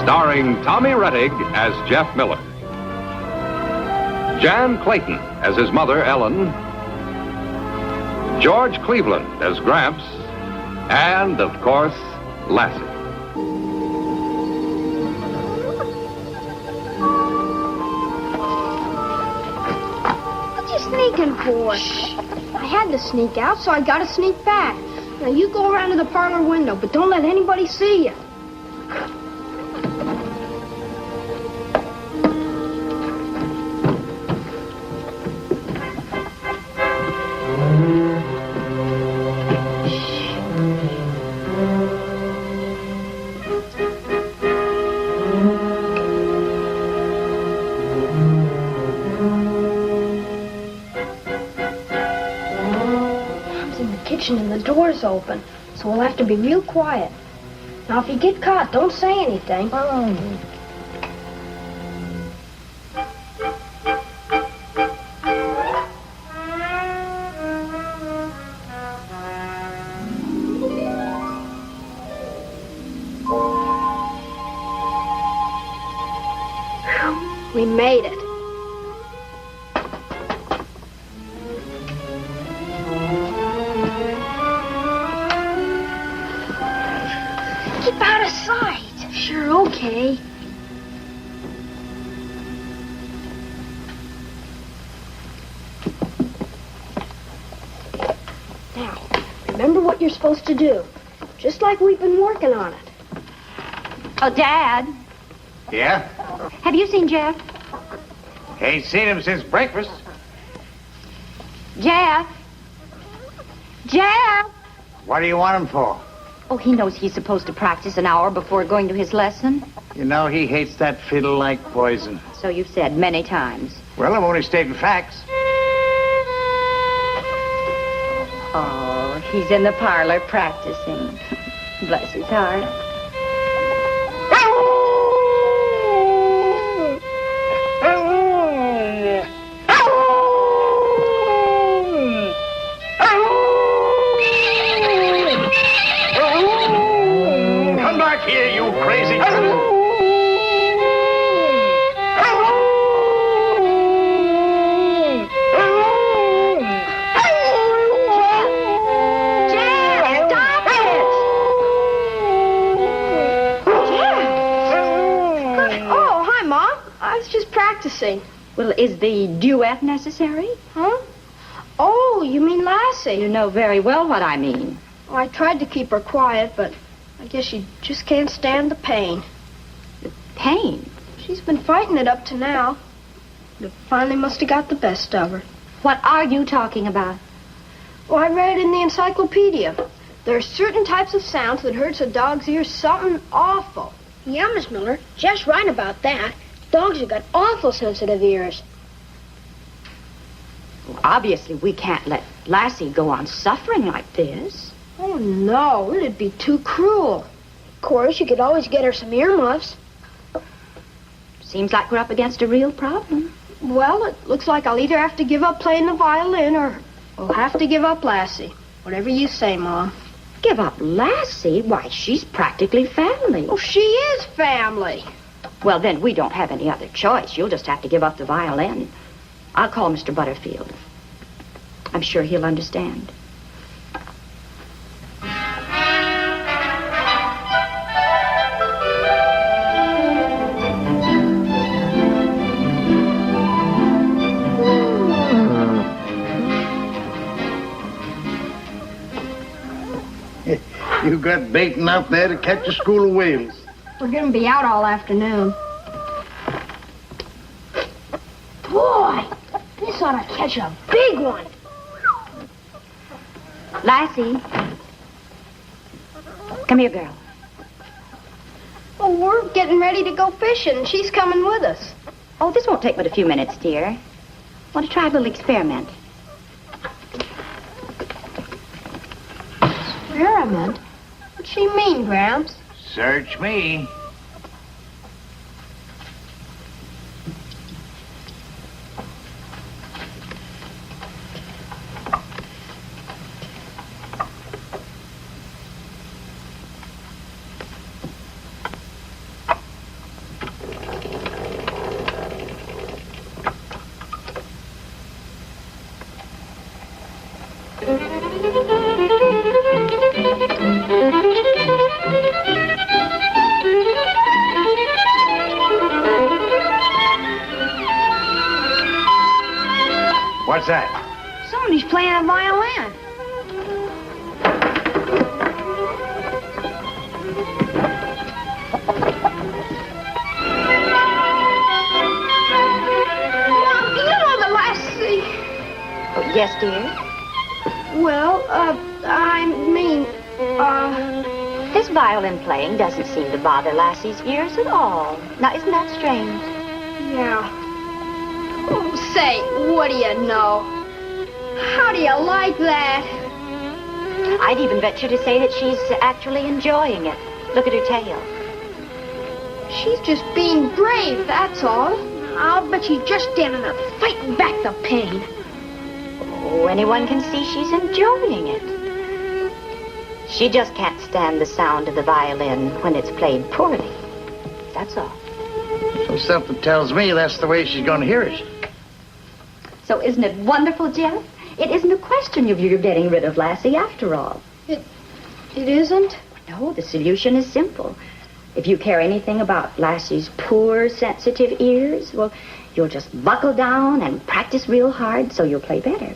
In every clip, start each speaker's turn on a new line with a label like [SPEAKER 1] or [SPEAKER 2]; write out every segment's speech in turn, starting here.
[SPEAKER 1] Starring Tommy Rettig as Jeff Miller, Jan Clayton as his mother, Ellen, George Cleveland as Gramps, and, of course, Lassie.
[SPEAKER 2] What you sneaking for? I had to sneak out, so I got to sneak back. Now, you go around to the parlor window, but don't let anybody see you. And the door's open, so we'll have to be real quiet. Now, if you get caught, don't say anything. We made it. Keep out of sight. Sure, okay. Now, remember what you're supposed to do. Just like we've been working on it.
[SPEAKER 3] Oh, Dad.
[SPEAKER 4] Yeah?
[SPEAKER 3] Have you seen Jeff?
[SPEAKER 4] Ain't seen him since breakfast.
[SPEAKER 3] Jeff? Jeff?
[SPEAKER 4] What do you want him for?
[SPEAKER 3] Oh, he knows he's supposed to practice an hour before going to his lesson.
[SPEAKER 4] You know, he hates that fiddle like poison.
[SPEAKER 3] So you've said many times.
[SPEAKER 4] Well, I'm only stating facts.
[SPEAKER 3] Oh, he's in the parlor practicing. Bless his heart.
[SPEAKER 4] Come back here, you crazy fiddle.
[SPEAKER 2] Practicing.
[SPEAKER 3] Well, is the duet necessary?
[SPEAKER 2] Huh? Oh, you mean Lassie?
[SPEAKER 3] You know very well what I mean.
[SPEAKER 2] Oh, I tried to keep her quiet, but I guess she just can't stand the pain.
[SPEAKER 3] The pain?
[SPEAKER 2] She's been fighting it up to now. It finally must have got the best of her.
[SPEAKER 3] What are you talking about?
[SPEAKER 2] Well, I read it in the encyclopedia. There are certain types of sounds that hurts a dog's ears something awful. Yeah, Miss Miller, Jeff's right about that. Dogs have got awful sensitive ears.
[SPEAKER 3] Well, obviously, we can't let Lassie go on suffering like this.
[SPEAKER 2] Oh, no, it'd be too cruel. Of course, you could always get her some earmuffs.
[SPEAKER 3] Seems like we're up against a real problem.
[SPEAKER 2] Well, it looks like I'll either have to give up playing the violin or we'll have to give up Lassie. Whatever you say, Mom.
[SPEAKER 3] Give up Lassie? Why, she's practically family.
[SPEAKER 2] Oh, she is family.
[SPEAKER 3] Well, then we don't have any other choice. You'll just have to give up the violin. I'll call Mr. Butterfield. I'm sure he'll understand.
[SPEAKER 4] You got bait enough there to catch a school of whales.
[SPEAKER 2] We're going to be out all afternoon. Boy, this ought to catch a big one.
[SPEAKER 3] Lassie. Come here, girl.
[SPEAKER 2] Oh, we're getting ready to go fishing. She's coming with us.
[SPEAKER 3] Oh, this won't take but a few minutes, dear. Want to try a little experiment?
[SPEAKER 2] Experiment? What's she mean, Gramps?
[SPEAKER 4] Search me. What's that?
[SPEAKER 2] Somebody's playing a violin. Mom, you know the Lassie.
[SPEAKER 3] Oh, yes, dear?
[SPEAKER 2] Well, I mean,
[SPEAKER 3] His violin playing doesn't seem to bother Lassie's ears at all. Now, isn't that strange?
[SPEAKER 2] yeah. Oh, say, what do you know? How do you like that?
[SPEAKER 3] I'd even venture to say that she's actually enjoying it. Look at her tail.
[SPEAKER 2] She's just being brave, that's all. I'll bet she's just standing there fighting back the pain.
[SPEAKER 3] Oh, anyone can see she's enjoying it. She just can't stand the sound of the violin when it's played poorly. That's all.
[SPEAKER 4] So something tells me that's the way she's going to hear it.
[SPEAKER 3] So isn't it wonderful, Jeff? It isn't a question of you getting rid of Lassie after all.
[SPEAKER 2] It isn't?
[SPEAKER 3] No, the solution is simple. If you care anything about Lassie's poor, sensitive ears, well, you'll just buckle down and practice real hard so you'll play better.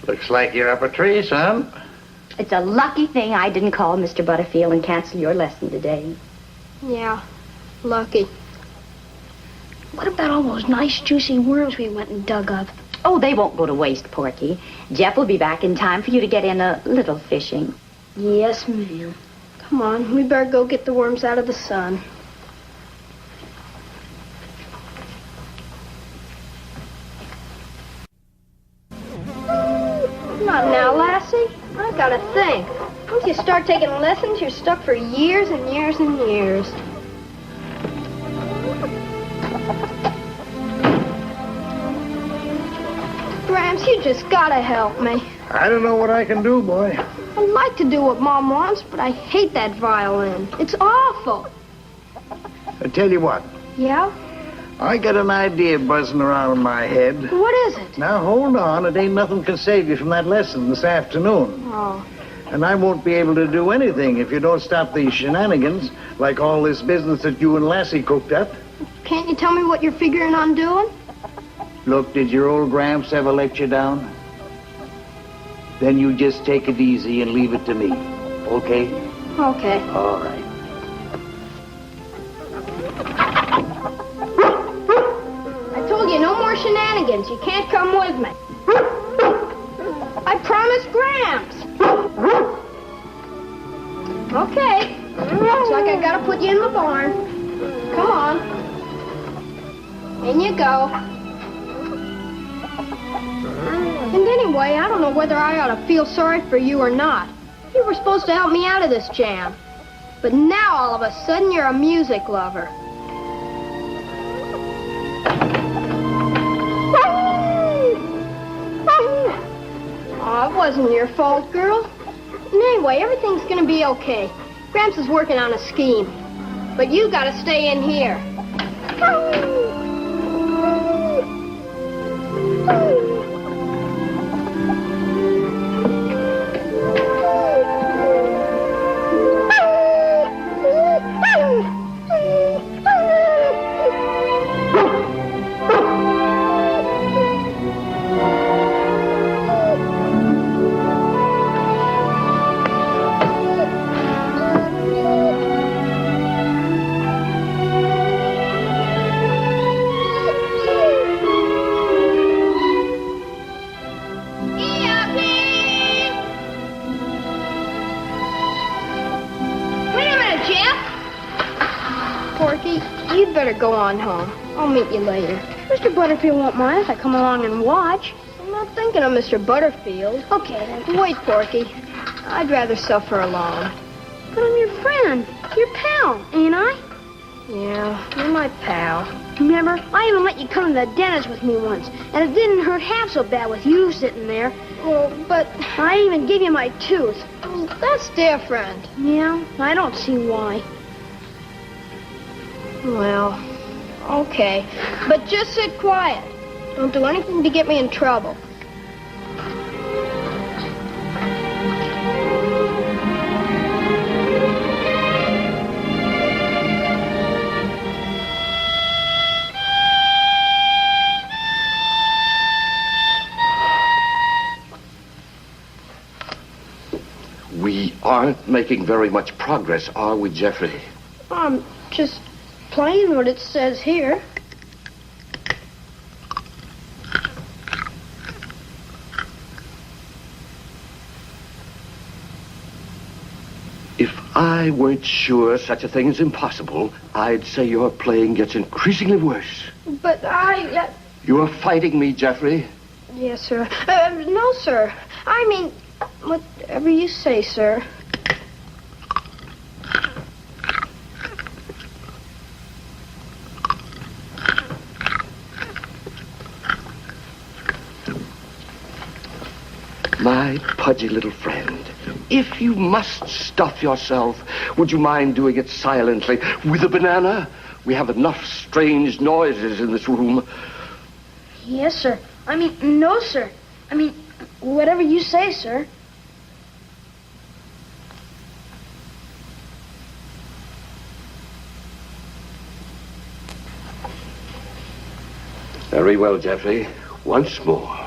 [SPEAKER 4] Looks like you're up a tree, son.
[SPEAKER 3] It's a lucky thing I didn't call Mr. Butterfield and cancel your lesson today.
[SPEAKER 2] Yeah, lucky. What about all those nice, juicy worms we went and dug up?
[SPEAKER 3] Oh, they won't go to waste, Porky. Jeff will be back in time for you to get in a little fishing.
[SPEAKER 2] Yes, ma'am. Come on, we better go get the worms out of the sun. Not now, Lassie. I gotta think. Once you start taking lessons, you're stuck for years and years and years. Gramps, you just gotta help me.
[SPEAKER 4] I don't know what I can do, boy.
[SPEAKER 2] I'd like to do what Mom wants, but I hate that violin. It's awful.
[SPEAKER 4] I tell you what,
[SPEAKER 2] Yeah?
[SPEAKER 4] I got an idea buzzing around in my head.
[SPEAKER 2] What is it?
[SPEAKER 4] Now, hold on. It ain't nothing can save you from that lesson this afternoon.
[SPEAKER 2] Oh.
[SPEAKER 4] And I won't be able to do anything if you don't stop these shenanigans, like all this business that you and Lassie cooked up.
[SPEAKER 2] Can't you tell me what you're figuring on doing?
[SPEAKER 4] Look, did your old Gramps ever let you down? Then you just take it easy and leave it to me. Okay?
[SPEAKER 2] Okay.
[SPEAKER 4] All right.
[SPEAKER 2] I told you no more shenanigans. You can't come with me. I promised Gramps. Okay. Looks like I gotta put you in the barn. Come on. In you go. And anyway, I don't know whether I ought to feel sorry for you or not. You were supposed to help me out of this jam. But now, all of a sudden, you're a music lover. Oh, it wasn't your fault, girl. And anyway, everything's gonna be okay. Gramps is working on a scheme. But you gotta stay in here. You'd better go on home. I'll meet you later. Mr. Butterfield won't mind if I come along and watch. I'm not thinking of Mr. Butterfield. Okay, then. Wait, Porky. I'd rather suffer alone. But I'm your friend. Your pal, ain't I? Yeah, you're my pal. Remember, I even let you come to the dentist with me once, and it didn't hurt half so bad with you sitting there. Well, but I even gave you my tooth. Well, that's different. Yeah, I don't see why. Well, okay. But just sit quiet. Don't do anything to get me in trouble.
[SPEAKER 5] making very much progress, are we, Jeffrey?
[SPEAKER 2] I'm just playing what it says here.
[SPEAKER 5] If I weren't sure such a thing is impossible, I'd say your playing gets increasingly worse.
[SPEAKER 2] But
[SPEAKER 5] You're fighting me, Jeffrey.
[SPEAKER 2] Yes, sir. No, sir. I mean, whatever you say, sir.
[SPEAKER 5] My pudgy little friend, if you must stuff yourself, would you mind doing it silently with a banana? We have enough strange noises in this room.
[SPEAKER 2] Yes, sir. I mean, no, sir. I mean, whatever you say, sir.
[SPEAKER 5] Very well, Jeffrey. Once more.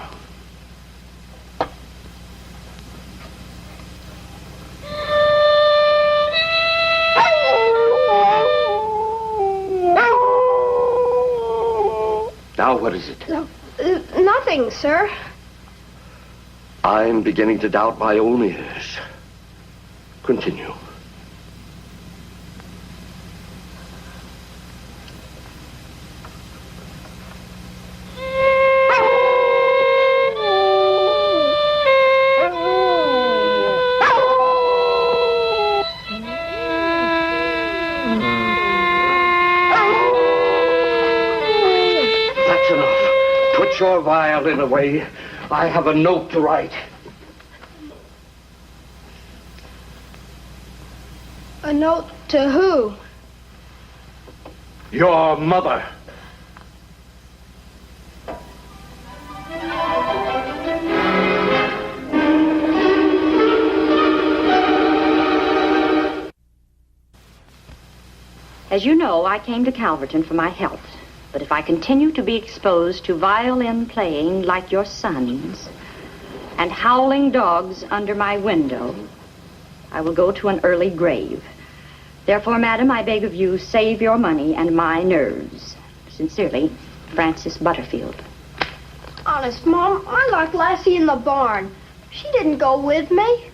[SPEAKER 5] Now, what is it?
[SPEAKER 2] Nothing, sir.
[SPEAKER 5] I'm beginning to doubt my own ears. Continue. Your violin away. I have a note to write.
[SPEAKER 2] A note to who?
[SPEAKER 5] Your mother.
[SPEAKER 3] As you know, I came to Calverton for my health. But if I continue to be exposed to violin playing like your sons and howling dogs under my window, I will go to an early grave. Therefore, madam, I beg of you, save your money and my nerves. Sincerely, Francis Butterfield.
[SPEAKER 2] Honest, Mom, I locked Lassie in the barn. She didn't go with me.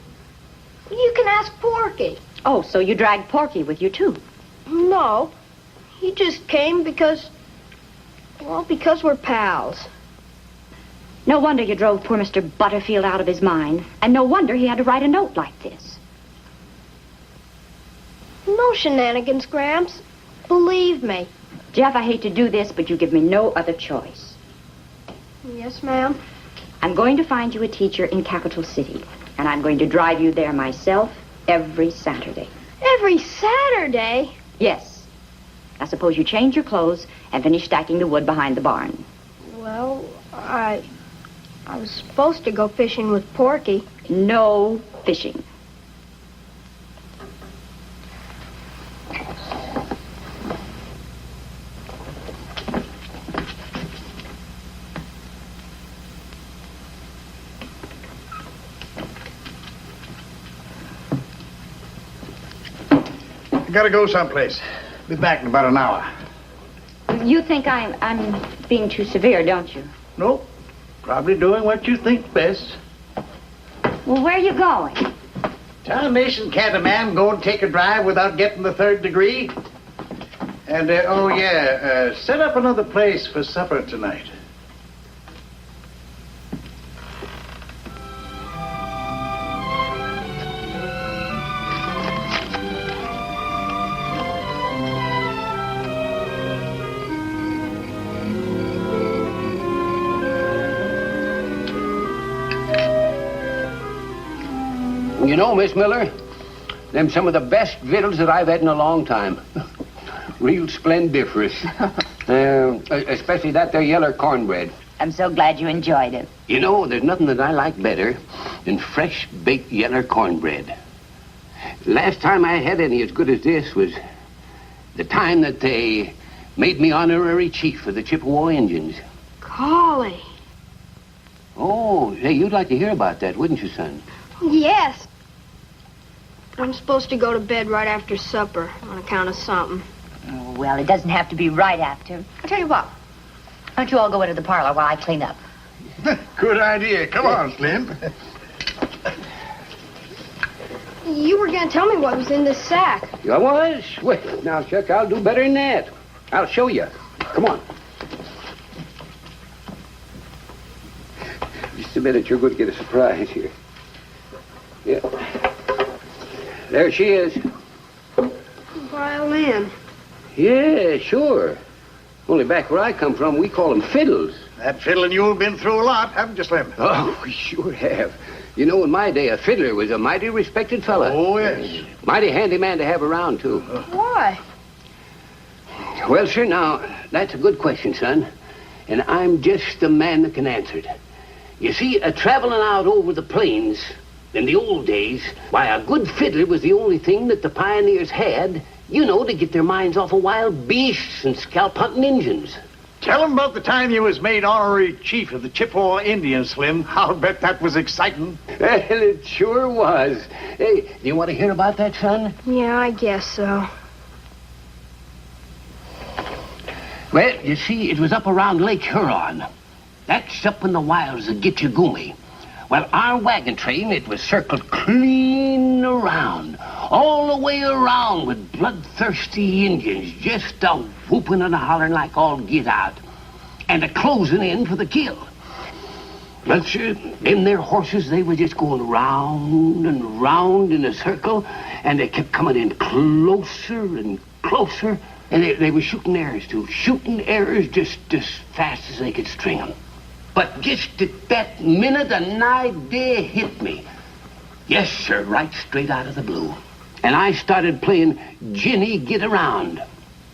[SPEAKER 2] You can ask Porky.
[SPEAKER 3] Oh, so you dragged Porky with you, too?
[SPEAKER 2] No. He just came because we're pals.
[SPEAKER 3] No wonder you drove poor Mr. Butterfield out of his mind. And no wonder he had to write a note like this.
[SPEAKER 2] No shenanigans, Gramps. Believe me.
[SPEAKER 3] Jeff, I hate to do this, but you give me no other choice.
[SPEAKER 2] Yes, ma'am.
[SPEAKER 3] I'm going to find you a teacher in Capital City. And I'm going to drive you there myself every Saturday.
[SPEAKER 2] Every Saturday?
[SPEAKER 3] Yes. Now suppose you change your clothes and finish stacking the wood behind the barn.
[SPEAKER 2] Well, I was supposed to go fishing with Porky.
[SPEAKER 3] No fishing.
[SPEAKER 6] I gotta go someplace. Be back in about an hour.
[SPEAKER 3] You think I'm being too severe, don't you?
[SPEAKER 6] Nope. Probably doing what you think best.
[SPEAKER 3] Well, where are you going?
[SPEAKER 6] Tarnation, can't a man go and take a drive without getting the 3rd degree? And, set up another place for supper tonight.
[SPEAKER 7] You know, Miss Miller, them some of the best victuals that I've had in a long time. Real splendiferous. Especially that there yeller cornbread.
[SPEAKER 3] I'm so glad you enjoyed it.
[SPEAKER 7] You know, there's nothing that I like better than fresh baked yeller cornbread. Last time I had any as good as this was the time that they made me honorary chief of the Chippewa Indians.
[SPEAKER 2] Golly.
[SPEAKER 7] Oh, hey, you'd like to hear about that, wouldn't you, son?
[SPEAKER 2] Yes. I'm supposed to go to bed right after supper on account of something.
[SPEAKER 8] Oh, well, it doesn't have to be right after. I'll tell you what. Why don't you all go into the parlor while I clean up?
[SPEAKER 6] Good idea. Come on, Slim.
[SPEAKER 2] You were going to tell me what was in this sack.
[SPEAKER 7] I was? Well, now, Chuck, I'll do better than that. I'll show you. Come on. Just a minute, you're going to get a surprise here. Yeah. There she is.
[SPEAKER 2] Violin.
[SPEAKER 7] Yeah, sure. Only back where I come from, we call them fiddles.
[SPEAKER 6] That fiddling you've been through a lot, haven't you, Slim?
[SPEAKER 7] Oh, we sure have. You know, in my day, a fiddler was a mighty respected fella.
[SPEAKER 6] Oh, yes.
[SPEAKER 7] Mighty handy man to have around, too.
[SPEAKER 2] Why?
[SPEAKER 7] Well, sir, now, that's a good question, son. And I'm just the man that can answer it. You see, traveling out over the plains in the old days, why, a good fiddler was the only thing that the pioneers had, you know, to get their minds off of wild beasts and scalp hunting Injuns.
[SPEAKER 6] Tell them about the time you was made honorary chief of the Chippewa Indians, Slim. I'll bet that was exciting.
[SPEAKER 7] Well, it sure was. Hey, do you want to hear about that, son?
[SPEAKER 2] Yeah, I guess so.
[SPEAKER 7] Well, you see, it was up around Lake Huron. That's up in the wilds of Gitchagumi. Well, our wagon train, it was circled clean around, all the way around with bloodthirsty Indians, just a-whooping and a-hollering like all get out, and a-closing in for the kill. Well, sir, them their horses, they were just going round and round in a circle, and they kept coming in closer and closer, and they were shooting arrows, too, shooting arrows just as fast as they could string them. But just at that minute, an idea hit me. Yes, sir, right straight out of the blue. And I started playing Ginny Get Around.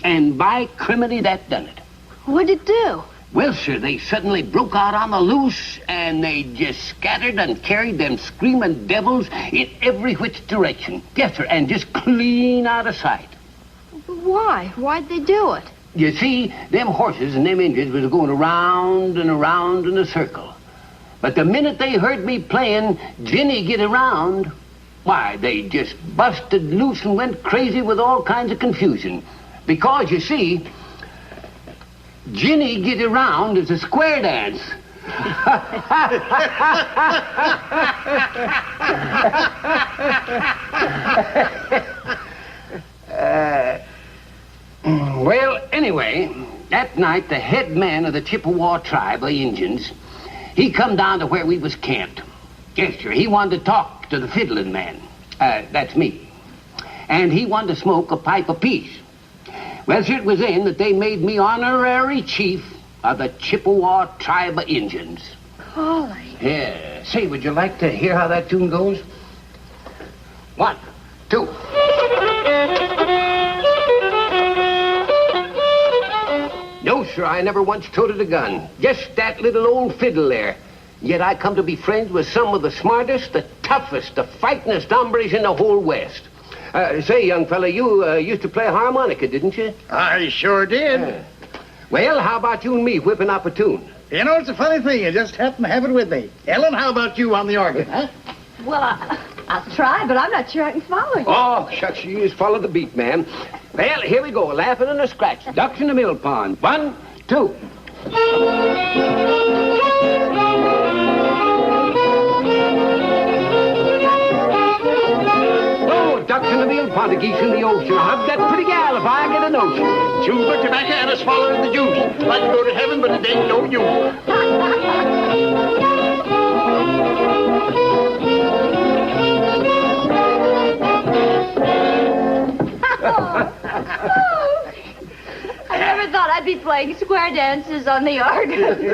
[SPEAKER 7] And by criminy, that done it.
[SPEAKER 2] What'd it do?
[SPEAKER 7] Well, sir, they suddenly broke out on the loose, and they just scattered and carried them screaming devils in every which direction. Yes, sir, and just clean out of sight.
[SPEAKER 2] Why? Why'd they do it?
[SPEAKER 7] You see, them horses and them Indians was going around and around in a circle. But the minute they heard me playing Ginny Get Around, why, they just busted loose and went crazy with all kinds of confusion. Because, you see, Ginny Get Around is a square dance. Well, anyway, that night, the head man of the Chippewa tribe of Indians, he come down to where we was camped. Yes, sir, he wanted to talk to the fiddling man. That's me. And he wanted to smoke a pipe apiece. Well, sir, it was then that they made me honorary chief of the Chippewa tribe of Indians.
[SPEAKER 2] Golly.
[SPEAKER 7] Yeah. Say, would you like to hear how that tune goes? 1, 2. No, sir, I never once toted a gun. Just that little old fiddle there. Yet I come to be friends with some of the smartest, the toughest, the fightingest hombres in the whole West. Say, young fella, you used to play harmonica, didn't you?
[SPEAKER 6] I sure did.
[SPEAKER 7] Well, how about you and me whipping up a tune?
[SPEAKER 6] You know, it's a funny thing. I just happen to have it with me. Ellen, how about you on the organ, huh?
[SPEAKER 8] Well, I'll try, but I'm not sure I can follow you.
[SPEAKER 7] Oh, shucks, you just follow the beat, ma'am. Well, here we go, laughing and a scratch. Ducks in the mill pond. 1, 2. Oh, ducks in the mill pond, the geese in the ocean. Hug that pretty gal if I get a notion.
[SPEAKER 6] Chew the tobacco and a swallowing the juice. I can go to heaven, but it ain't no use.
[SPEAKER 8] I never thought I'd be playing square dances on the organ.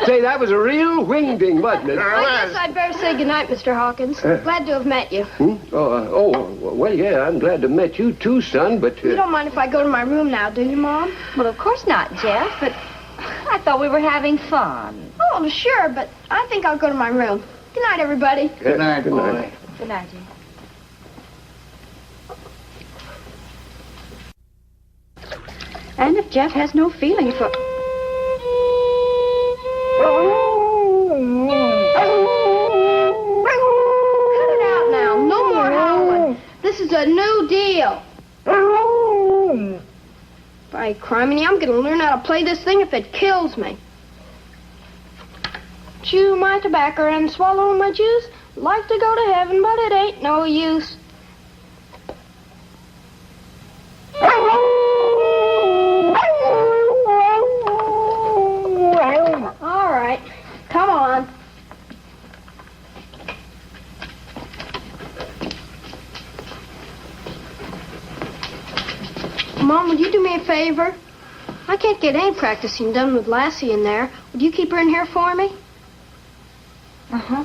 [SPEAKER 7] Say, that was a real wingding, wasn't it?
[SPEAKER 2] I guess I'd better say goodnight, Mr. Hawkins. Glad to have met you.
[SPEAKER 7] Well, yeah, I'm glad to met you too, son, but...
[SPEAKER 2] You don't mind if I go to my room now, do you, Mom?
[SPEAKER 8] Well, of course not, Jeff, but I thought we were having fun.
[SPEAKER 2] Oh, sure, but I think I'll go to my room. Good night, everybody.
[SPEAKER 6] Good night, boy.
[SPEAKER 8] Good night, Jeff.
[SPEAKER 3] And if Jeff has no feeling for...
[SPEAKER 2] Cut it out now. No more howling. is a new deal. By criminy, I'm going to learn how to play this thing if it kills me. Chew my tobacco and swallow my juice. Like to go to heaven, but it ain't no use. All right, come on. Mom, would you do me a favor? I can't get any practicing done with Lassie in there. Would you keep her in here for me? Uh-huh.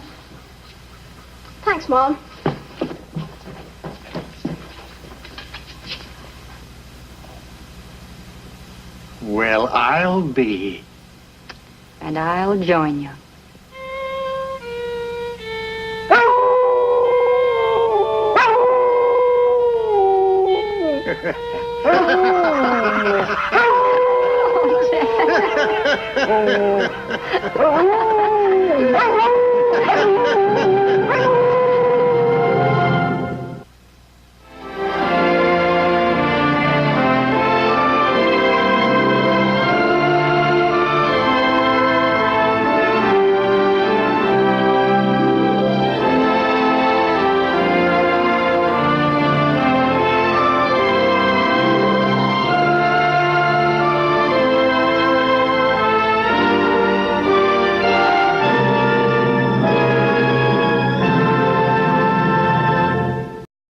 [SPEAKER 2] Thanks, Mom.
[SPEAKER 6] Well, I'll be.
[SPEAKER 3] And I'll join you.
[SPEAKER 2] Oh,